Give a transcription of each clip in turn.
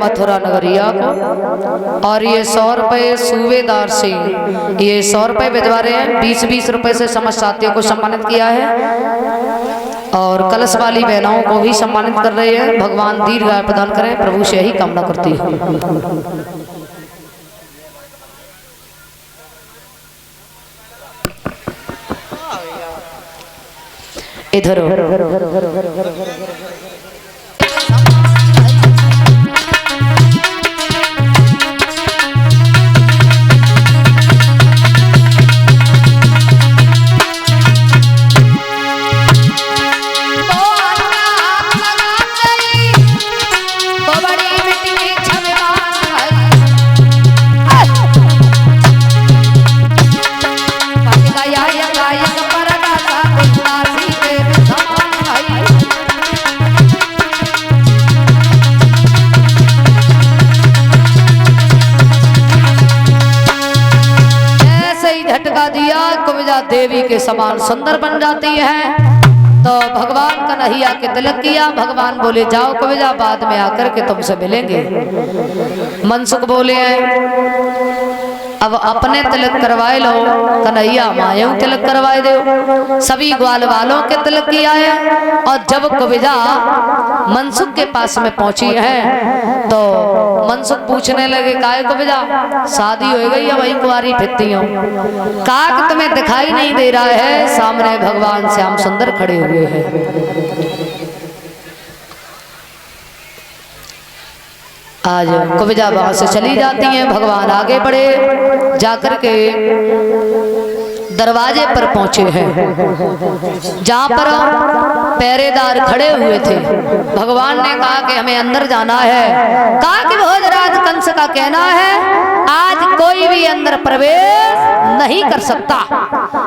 मथुरा नगरिया को। और ये 100 रुपये सूबेदार से, ये 100 रुपये भिजवा रहे हैं। 20-20 रुपये से समस्त साथियों को सम्मानित किया है और कलश वाली बहनों को भी सम्मानित कर रहे हैं। भगवान दीर्घायु प्रदान करें, प्रभु से यही कामना करती हूँ। इधर देवी के समान सुंदर बन जाती है। तो भगवान कन्हैया के तिलक किया। भगवान बोले जाओ कविजा, बाद में आकर के तुमसे मिलेंगे। मनसुख बोले हैं अब अपने तिलक करवाए लो, कन्हैया मायू तिलक करवाए दो। सभी ग्वाल वालों के तिलक किया है। और जब कविजा मनसुख के पास में पहुंची है तो मनसुख पूछने लगे काहे कविजा शादी हो गई है, वही कुंवारी फिरती हो, काक तुम्हें दिखाई नहीं दे रहा है? सामने भगवान श्याम सुंदर खड़े हुए हैं। आज कविजा वहां से चली जाती हैं। भगवान आगे बढ़े, जाकर के दरवाजे पर पहुंचे हैं जहां पर पहरेदार खड़े हुए थे। भगवान ने कहा कि हमें अंदर जाना है। कहा कि भोजराज कंस का कहना है आज कोई भी अंदर प्रवेश नहीं कर सकता।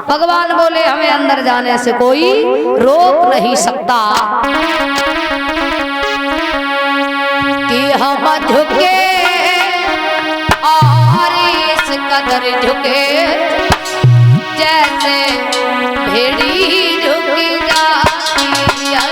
भगवान बोले हमें अंदर जाने से कोई रोक नहीं सकता कि हम झुके और इस कदर झुके जैसे भेड़ी झुक जाती है।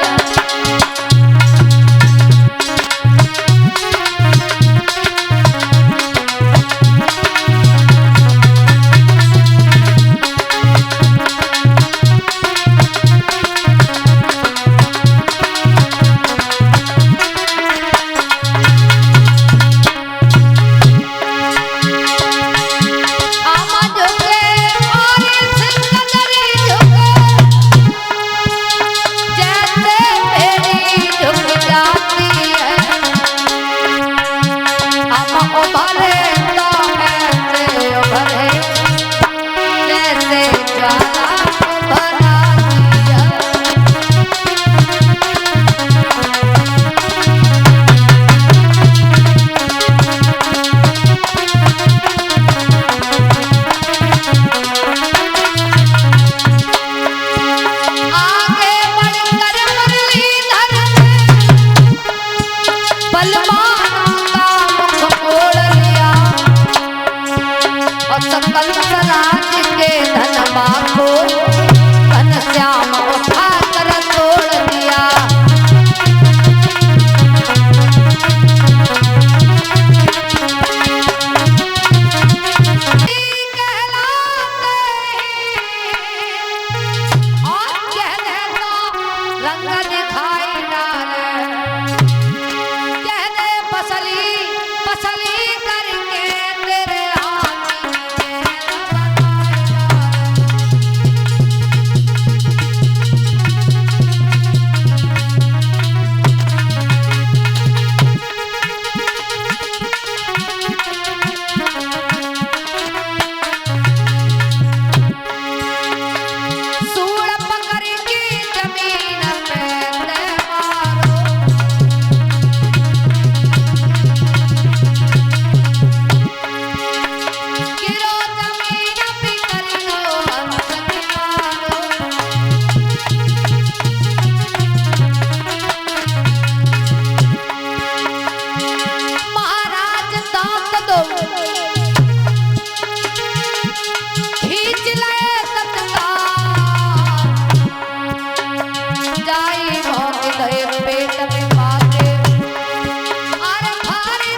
पेट में माते अरे भारी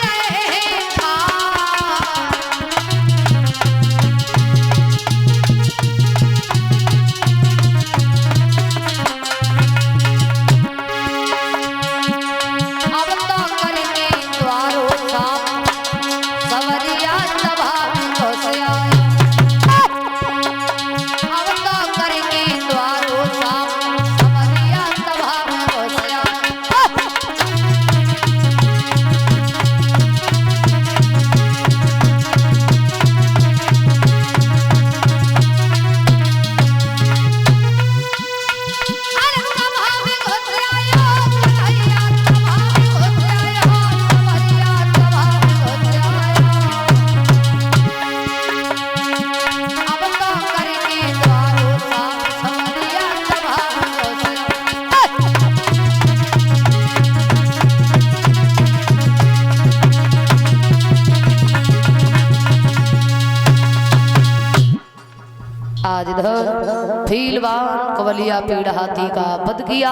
आज इधर भीलवान कवलिया पीड़ हाथी का वध किया।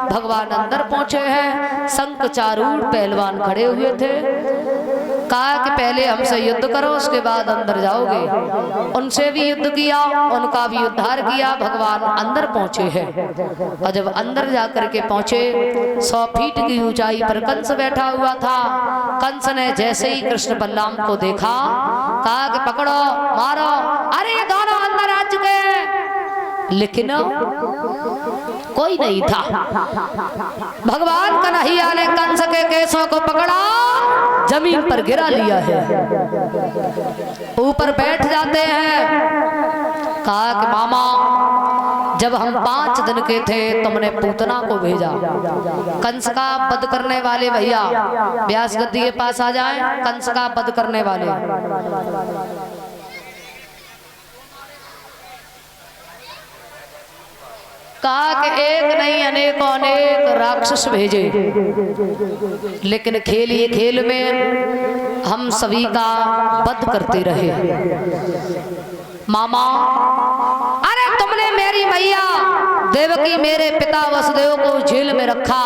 भगवान अंदर पहुंचे हैं, शंख चारूढ़ पहलवान खड़े हुए थे। कहा कि पहले हमसे युद्ध करो, उसके बाद अंदर जाओगे। उनसे भी युद्ध किया, उनका भी उद्धार किया। भगवान अंदर पहुंचे हैं और जब अंदर जाकर के पहुंचे 100 फीट की ऊंचाई पर कंस बैठा हुआ था। कंस ने जैसे ही कृष्ण बलराम को देखा, कहा कि पकड़ो मारो। अरे ये दोनों अंदर आ चुके हैं, लेकिन कोई नहीं था। भगवान कन्हैया ने कंस के केसों को पकड़ा, जमीन पर गिरा लिया है, ऊपर बैठ जाते हैं। कहा कि मामा जब हम 5 दिन के थे तुमने पूतना को भेजा। कंस का वध करने वाले भैया व्यास गद्दी के पास आ जाएं। कंस का वध करने वाले कहा कि एक नहीं अनेक राक्षस भेजे, लेकिन खेल ही खेल में हम सभी का वध करते रहे। मामा अरे तुमने मेरी मैया देवकी मेरे पिता वसुदेव को जेल में रखा,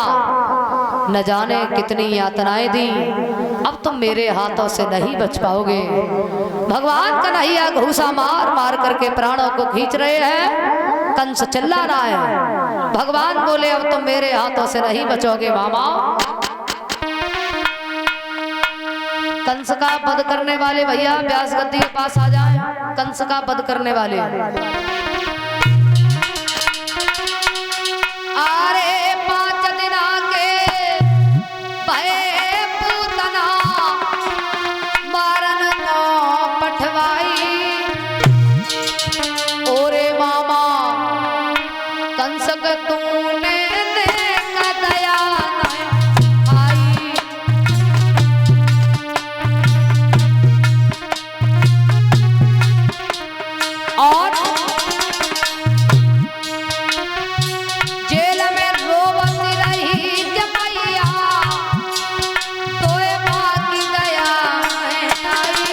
न जाने कितनी यातनाएं दी, अब तुम मेरे हाथों से नहीं बच पाओगे। भगवान कन्हैया घूसा मार मार करके प्राणों को खींच रहे हैं। कंस चिल्ला रहा है। भगवान बोले अब तुम मेरे हाथों से नहीं बचोगे मामा। कंस का वध करने वाले भैया व्यास गद्दी के पास आ जाएं। कंस का वध करने वाले अरे 5 दिन आके भय पूतना मारन को पठवाई। ओरे मामा कंस के तूने देखा दया आई। और जेल में रोवती रही जमैया, तोए बाकी दया आई।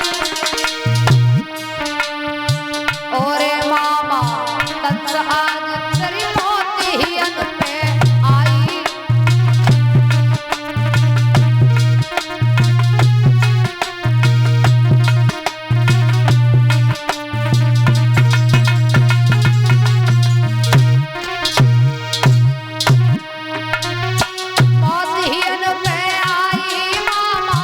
ओरे मामा कंस आज तेरी मौत ही अन पे आई। मौत ही अन पे आई मामा,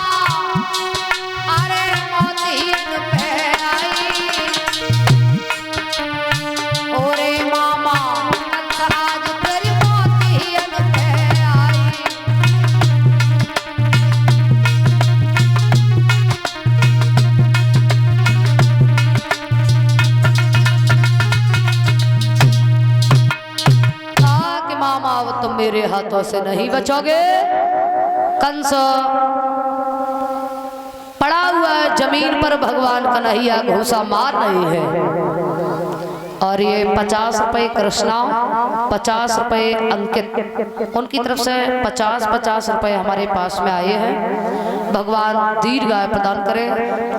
अरे मौत ही अन पे आई। ओरे मामा कंस आज तेरी मौत ही अन पे आई। कहा कि मामा अब तुम मेरे हाथों से नहीं बचोगे। कंस पड़ा हुआ है जमीन पर, भगवान कन्हैया घूसा मार रहे हैं। और ये 50 रुपए कृष्णा, 50 रुपए अंकित, उनकी तरफ से 50-50 रुपए हमारे पास में आए हैं। भगवान दीर्घायु प्रदान करे,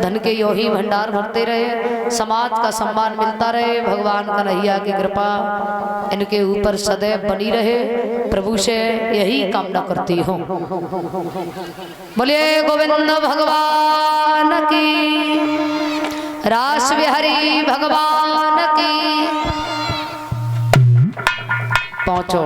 धन के यो ही भंडार भरते रहे, समाज का सम्मान मिलता रहे। भगवान कन्हैया की कृपा इनके ऊपर सदैव बनी रहे, प्रभु से यही कामना करती हूँ। बोलिए गोविंद भगवान की, रास बिहारी भगवान की। पहुंचो